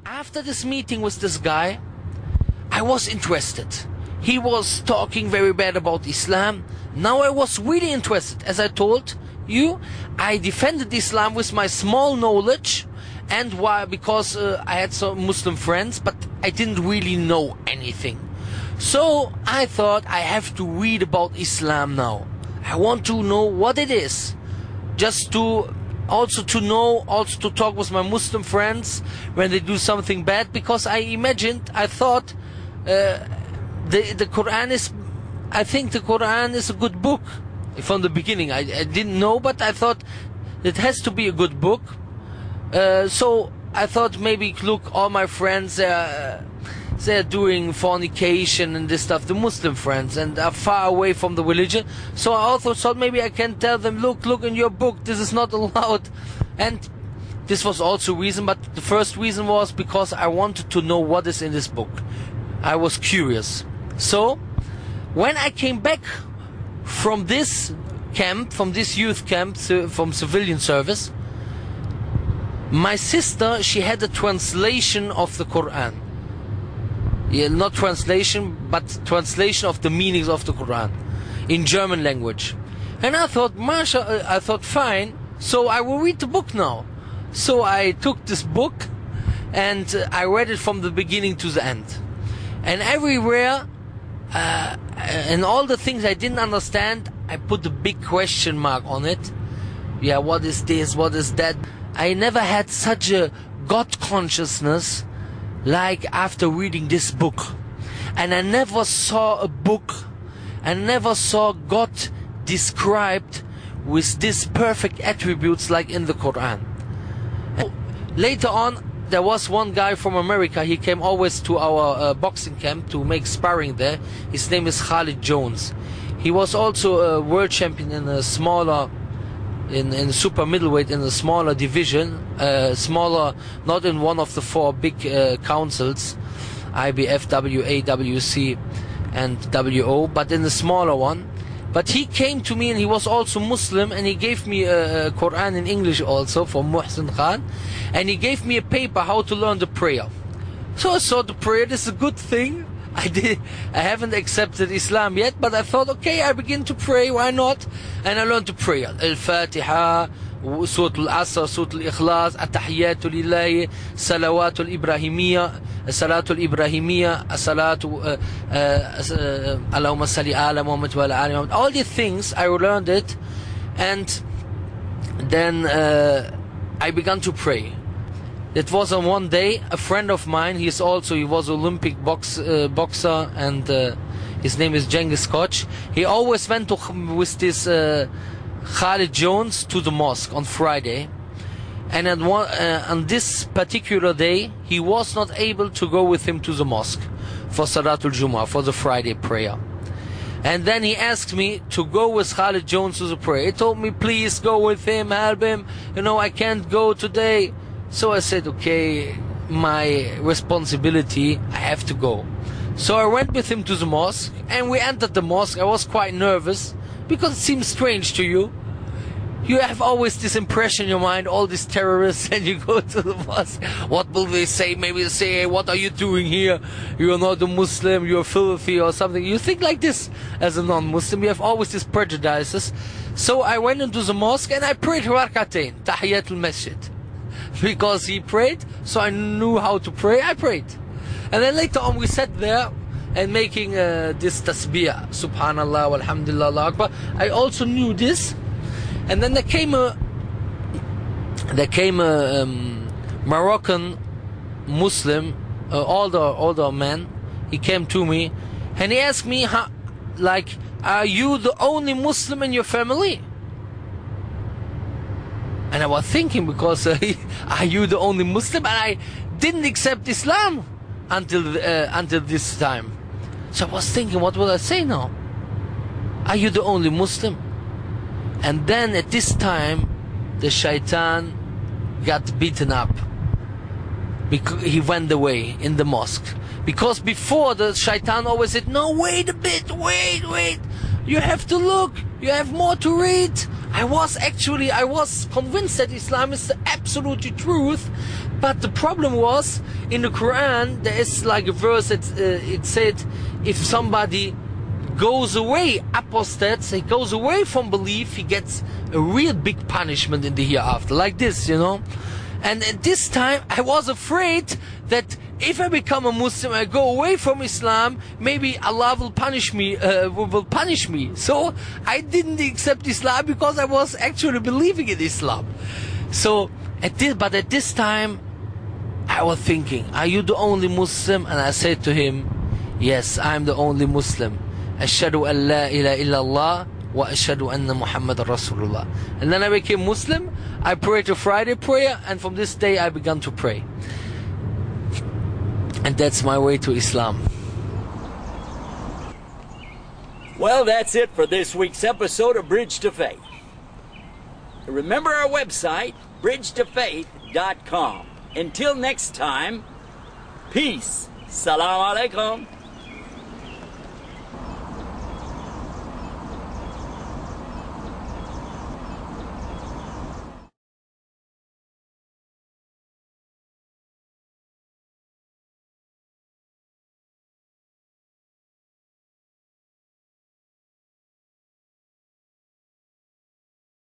after this meeting with this guy, I was interested. He was talking very bad about Islam. Now I was really interested. As I told you, I defended Islam with my small knowledge, and why? Because I had some Muslim friends, but I didn't really know anything. So I thought I have to read about Islam now. I want to know what it is, just to also to talk with my Muslim friends when they do something bad, because I thought the Quran is, I think the Quran is a good book. From the beginning I didn't know, but I thought it has to be a good book. So I thought, maybe look, all my friends, they're doing fornication and this stuff, the Muslim friends, and are far away from the religion. So I also thought maybe I can tell them, look in your book, this is not allowed. And this was also a reason, but the first reason was because I wanted to know what is in this book. I was curious. So when I came back from this camp, from this youth camp, from civilian service, my sister, she had a translation of the Quran. Yeah, not translation, but translation of the meanings of the Quran in German language. And I thought, I thought, fine, so I will read the book now. So I took this book and I read it from the beginning to the end. And everywhere, and all the things I didn't understand, I put a big question mark on it. Yeah, what is this? What is that? I never had such a God consciousness like after reading this book. And I never saw a book, I never saw God described with these perfect attributes like in the Quran. And later on, there was one guy from America. He came always to our boxing camp to make sparring there. His name is Khalid Jones. He was also a world champion in a smaller, in super middleweight, in a smaller division, smaller, not in one of the four big councils, IBF, WA, WC and WO, but in the smaller one. But he came to me, and he was also Muslim, and he gave me a Quran in English also from Muhsin Khan, and he gave me a paper how to learn the prayer. So I saw the prayer, this is a good thing. I haven't accepted Islam yet, but I thought, okay, I begin to pray, why not? And I learned to pray. Al-Fatiha, Surah Al-Asr, Surah Al-Ikhlas, At-Tahiyyatu Lillahi, Salawatul Ibrahimiyya, Salatul Ibrahimiyya, Salatu, Allahumma salli ala Muhammad wa ala ali Muhammad. All these things, I learned it, and then I began to pray. It was on one day, a friend of mine, he was Olympic boxer, and his name is Genghis Koch. He always went with this Khalid Jones to the mosque on Friday. And on this particular day, he was not able to go with him to the mosque for Salatul Jummah, for the Friday prayer. And then he asked me to go with Khalid Jones to the prayer. He told me, please go with him, help him. You know, I can't go today. So I said, okay, my responsibility, I have to go. So I went with him to the mosque, and we entered the mosque. I was quite nervous, because it seems strange to you. You have always this impression in your mind, all these terrorists, and you go to the mosque. What will they say? Maybe they say, hey, what are you doing here? You're not a Muslim, you're filthy or something. You think like this as a non-Muslim. You have always these prejudices. So I went into the mosque and I prayed Rak'atayn, Tahiyatul Masjid. Because he prayed, so I knew how to pray, I prayed. And then later on we sat there and making this tasbih, Subhanallah, Alhamdulillah, Allah Akbar. I also knew this. And then there came a Moroccan Muslim, older man. He came to me and he asked me, like, are you the only Muslim in your family? And I was thinking, because are you the only Muslim? And I didn't accept Islam until this time. So I was thinking, what will I say now? Are you the only Muslim? And then at this time, the shaitan got beaten up. Because he went away in the mosque. Because before, the shaitan always said, no, wait a bit, wait. You have to look, you have more to read. I was convinced that Islam is the absolute truth, But the problem was, in the Quran, there is like a verse that it said, if somebody goes away, apostates, he goes away from belief, he gets a real big punishment in the hereafter, like this, you know. And at this time, I was afraid that if I become a Muslim, I go away from Islam, maybe Allah will punish me, So I didn't accept Islam because I was actually believing in Islam. So, at this time, I was thinking, are you the only Muslim? And I said to him, yes, I'm the only Muslim. Ashhadu an la ilaha illallah wa ashhadu anna Muhammad Rasulullah. And then I became Muslim. I prayed a Friday prayer, and from this day I began to pray. And that's my way to Islam. Well, that's it for this week's episode of Bridge to Faith. Remember our website, bridgetofaith.com. Until next time, peace. Salam alaikum.